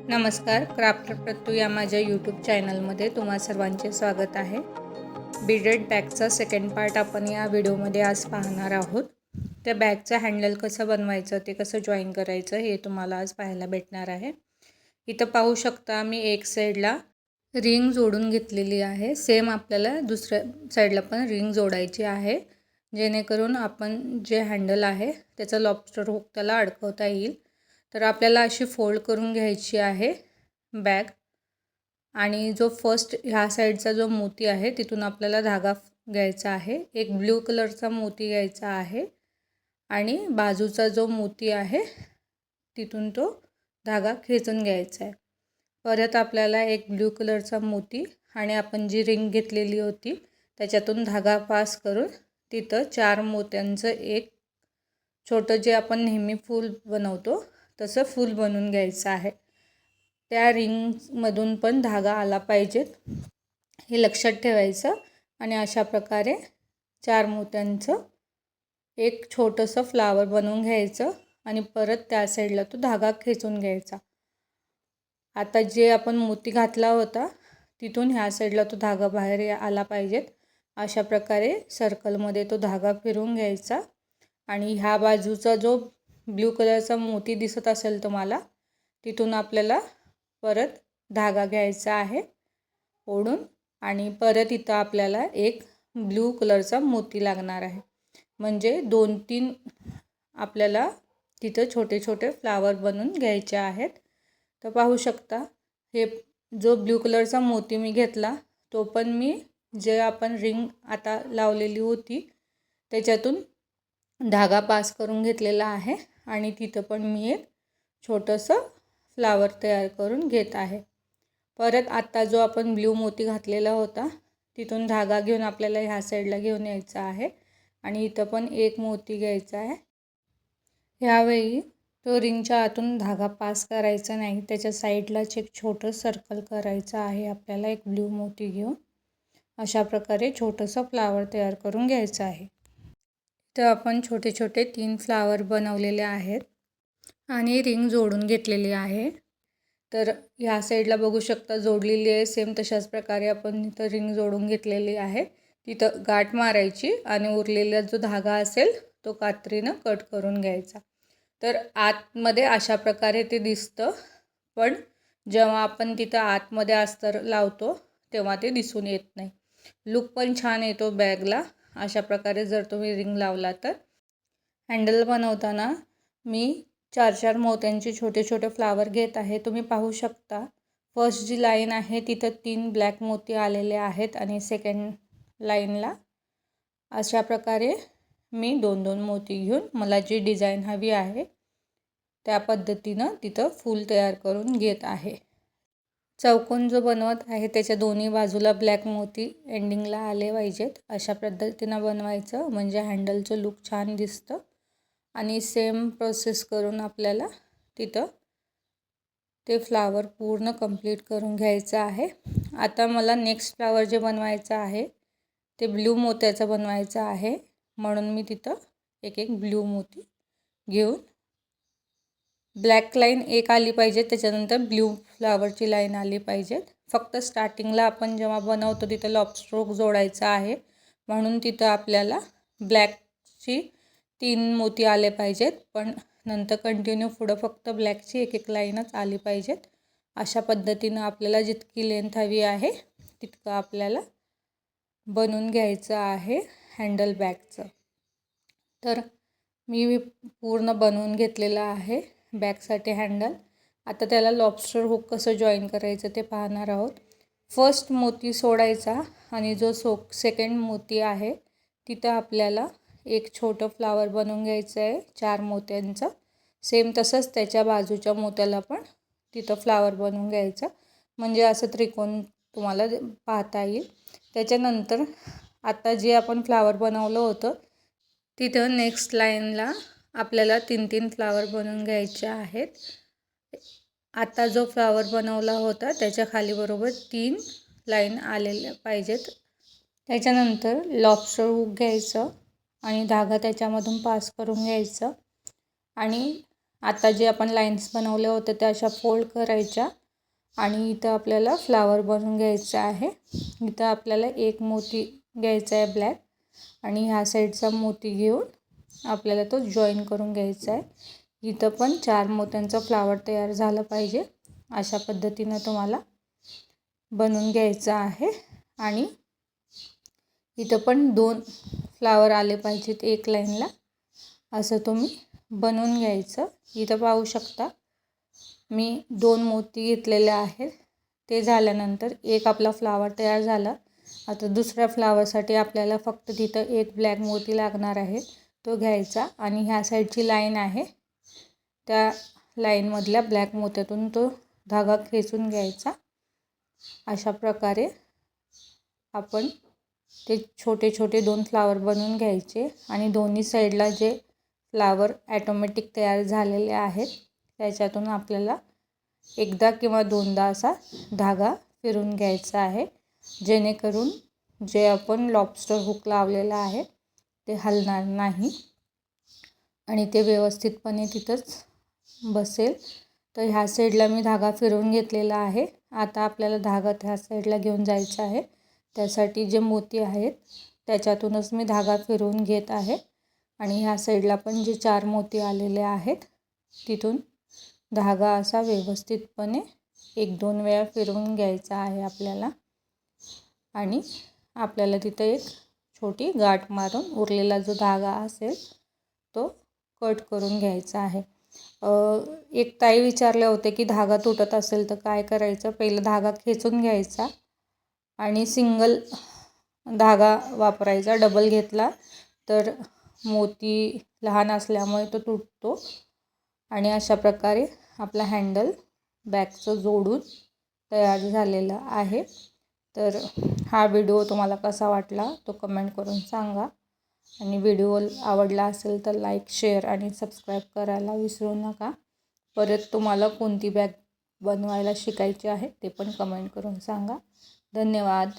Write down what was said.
नमस्कार, क्राफ्ट प्रत्यू या माझ्या यूट्यूब चॅनलमध्ये तुम्हा सर्वांचे स्वागत आहे. बीडेड बॅगचा सेकंड पार्ट आपण या व्हिडिओमध्ये आज पाहणार आहोत. त्या बॅगचं हँडल कसं बनवायचं, ते कसं जॉईन करायचं हे तुम्हाला आज पाहायला भेटणार आहे. इथं पाहू शकता मी एक साईडला रिंग जोडून घेतलेली आहे. सेम आपल्याला दुसऱ्या साईडला पण रिंग जोडायची आहे, जेणेकरून आपण जे हँडल आहे त्याचा लॉबस्टर हुक त्याला अडकवता येईल. तर आपल्याला अशी फोल्ड करून घ्यायची आहे बॅग, आणि जो फर्स्ट ह्या साईडचा जो मोती आहे तिथून आपल्याला धागा घ्यायचा आहे. एक ब्ल्यू कलरचा मोती घ्यायचा आहे आणि बाजूचा जो मोती आहे तिथून तो धागा खेचून घ्यायचा आहे. परत आपल्याला एक ब्ल्यू कलरचा मोती आणि आपण जी रिंग घेतलेली होती त्याच्यातून धागा पास करून तिथं 4 मोत्यांचं एक छोटं जे आपण नेहमी फूल बनवतो तसं फूल बनवून घ्यायचं आहे. त्या रिंगमधून पण धागा आला पाहिजेत हे लक्षात ठेवायचं. आणि अशा प्रकारे 4 मोत्यांचं एक छोटंसं फ्लावर बनवून घ्यायचं आणि परत त्या साईडला तो धागा खेचून घ्यायचा. आता जे आपण मोती घातला होता तिथून ह्या साईडला तो धागा बाहेर आला पाहिजेत. अशा प्रकारे सर्कलमध्ये तो धागा फिरवून घ्यायचा आणि ह्या बाजूचा जो ब्ल्यू कलरचा मोती दिसत असेल तुम्हाला तिथून आपल्याला परत धागा घ्यायचा आहे ओढून, आणि परत इथं आपल्याला एक ब्ल्यू कलरचा मोती लागणार आहे. म्हणजे 2-3 आपल्याला तिथं छोटे छोटे फ्लावर बनवून घ्यायचे आहेत. तर पाहू शकता हे जो ब्ल्यू कलरचा मोती मी घेतला तो पण मी जे आपण रिंग आता लावलेली होती त्याच्यातून धागा पास करून घेतलेला आहे आणि तिथं पण मी एक छोटंसं फ्लावर तयार करून घेत आहे. परत आता जो आपण ब्ल्यू मोती घातलेला होता तिथून धागा घेऊन आपल्याला ह्या साईडला घेऊन यायचा आहे आणि इथं पण एक मोती घ्यायचा आहे. ह्यावेळी तो रिंगच्या आतून धागा पास करायचा नाही, त्याच्या साईडलाच एक छोटं सर्कल करायचं आहे आपल्याला एक ब्ल्यू मोती घेऊन. अशा प्रकारे छोटंसं फ्लावर तयार करून घ्यायचं आहे. तर आपण छोटे छोटे 3 फ्लावर बनवलेले आहेत आणि रिंग जोडून घेतलेली आहे. तर ह्या साईडला बघू शकता जोडलेली आहे. सेम तशाच प्रकारे आपण इथं रिंग जोडून घेतलेली आहे. तिथं गाठ मारायची आणि उरलेला जो धागा असेल तो कात्रीनं कट करून घ्यायचा. तर आतमध्ये अशा प्रकारे ते दिसतं, पण जेव्हा आपण तिथं आतमध्ये अस्तर लावतो तेव्हा ते दिसून येत नाही. लुक पण छान येतो बॅगला अशा प्रकारे जर तुम्ही रिंग लावला तर. हँडल बनवताना मी 4-4 मोत्यांचे छोटे छोटे फ्लावर घेत आहे. तुम्ही पाहू शकता फर्स्ट जी लाईन आहे तिथं 3 ब्लॅक मोती आलेले आहेत आणि सेकंड लाईनला अशा प्रकारे मी 2-2 मोती घेऊन मला जी डिझाईन हवी आहे त्या पद्धतीनं तिथं फूल तयार करून घेत आहे. चौकोन जो बनवत आहे त्याच्या दोन्ही बाजूला ब्लॅक मोती एंडिंगला आले पाहिजेत. अशा पद्धतीनं बनवायचं म्हणजे हँडलचं लुक छान दिसतं. आणि सेम प्रोसेस करून आपल्याला तिथं ते फ्लावर पूर्ण कंप्लीट करून घ्यायचं आहे. आता मला नेक्स्ट फ्लावर जे बनवायचं आहे ते ब्ल्यू मोत्याचं बनवायचं आहे, म्हणून मी तिथं एक एक ब्ल्यू मोती घेऊन ब्लॅक लाईन एक आली पाहिजे, त्याच्यानंतर ब्ल्यू फ्लावरची लाईन आली पाहिजेत. फक्त स्टार्टिंगला आपण जेव्हा बनवतो तिथं लॉबस्टर हुक जोडायचा आहे, म्हणून तिथं आपल्याला ब्लॅकची 3 मोती आले पाहिजेत, पण नंतर कंटिन्यू पुढं फक्त ब्लॅकची एक एक लाईनच आली पाहिजेत. अशा पद्धतीनं आपल्याला जितकी लेंथ हवी आहे तितकं आपल्याला बनवून घ्यायचं आहे हँडल बॅगचं. तर मी पूर्ण बनवून घेतलेलं आहे बॅगसाठी हँडल. आता त्याला लॉबस्टर हुक कसं जॉईन करायचं ते पाहणार आहोत. फर्स्ट मोती सोडायचा आणि जो सेकंड मोती आहे तिथं आपल्याला एक छोटं फ्लावर बनवून घ्यायचं आहे 4 मोत्यांचं. सेम तसंच त्याच्या बाजूच्या मोत्याला पण तिथं फ्लावर बनवून घ्यायचं, म्हणजे असं त्रिकोण तुम्हाला पाहता येईल. त्याच्यानंतर आता जे आपण फ्लावर बनवलं होतं तिथं नेक्स्ट लाईनला आपल्याला 3-3 फ्लावर बनवून घ्यायचे आहेत. आता जो फ्लावर बनवला होता त्याच्या खाली बरोबर 3 लाईन आलेल्या पाहिजेत. त्याच्यानंतर लॉबस्टर हुक घ्यायचं आणि धागा त्याच्यामधून पास करून घ्यायचं आणि आता जे आपण लाईन्स बनवल्या होत्या त्या अशा फोल्ड करायच्या आणि इथं आपल्याला फ्लावर बनवून घ्यायचं आहे. इथं आपल्याला एक मोती घ्यायचा आहे ब्लॅक आणि ह्या साईडचा मोती घेऊन आपल्याला तो जॉईन करून घ्यायचा आहे. इथं पण 4 मोत्यांचा फ्लावर तयार झालं पाहिजे. अशा पद्धतीनं तुम्हाला बनवून घ्यायचं आहे. आणि इथं पण 2 फ्लावर आले पाहिजेत एक लाईनला, असं तुम्ही बनवून घ्यायचं. इथं पाहू शकता मी 2 मोती घेतलेले आहेत. ते झाल्यानंतर एक आपला फ्लावर तयार झाला. आता दुसऱ्या फ्लावरसाठी आपल्याला फक्त तिथं एक ब्लॅक मोती लागणार आहे, तो घ्यायचा आणि ह्या साईडची लाईन आहे त्या लाईनमधल्या ब्लॅक मोत्यातून तो धागा खेचून घ्यायचा. अशा प्रकारे आपण ते छोटे छोटे 2 फ्लावर बनवून घ्यायचे आणि दोन्ही साईडला जे फ्लावर ॲटोमॅटिक तयार झालेले आहेत त्याच्यातून आपल्याला एकदा किंवा दोनदा असा धागा फिरून घ्यायचा आहे, जेणेकरून जे आपण लॉबस्टर हुक लावलेला आहे ते हलणार नाही आणि ते व्यवस्थितपणे तिथंच बसेल. तर ह्या साईडला मी धागा फिरवून घेतलेला आहे. आता आपल्याला धागा त्या साईडला घेऊन जायचा आहे. त्यासाठी जे मोती आहेत त्याच्यातूनच मी धागा फिरवून घेत आहे आणि ह्या साईडला पण जे 4 मोती आलेले आहेत तिथून धागा असा व्यवस्थितपणे 1-2 वेळा फिरवून घ्यायचा आहे आपल्याला आणि आपल्याला तिथं एक छोटी गाठ मारून उरलेला जो धागा असेल तो कट करून घ्यायचा आहे. एक ताई विचारले होते की धागा तुटत असेल तर काय करायचं. पहिलं धागा खेचून घ्यायचा आणि सिंगल धागा वापरायचा. डबल घेतला तर मोती लहान असल्यामुळे तो तुटतो. आणि अशा प्रकारे आपला हँडल बॅगचं जोडून तयार झालेला आहे. तर हा व्हिडिओ तुम्हाला कसा वाटला तो कमेंट करून सांगा आणि व्हिडिओ आवडला असेल तर लाईक, शेअर आणि सबस्क्राईब करायला विसरू नका. परत तुम्हाला कोणती बॅग बनवायला शिकायची आहे ते पण कमेंट करून सांगा. धन्यवाद.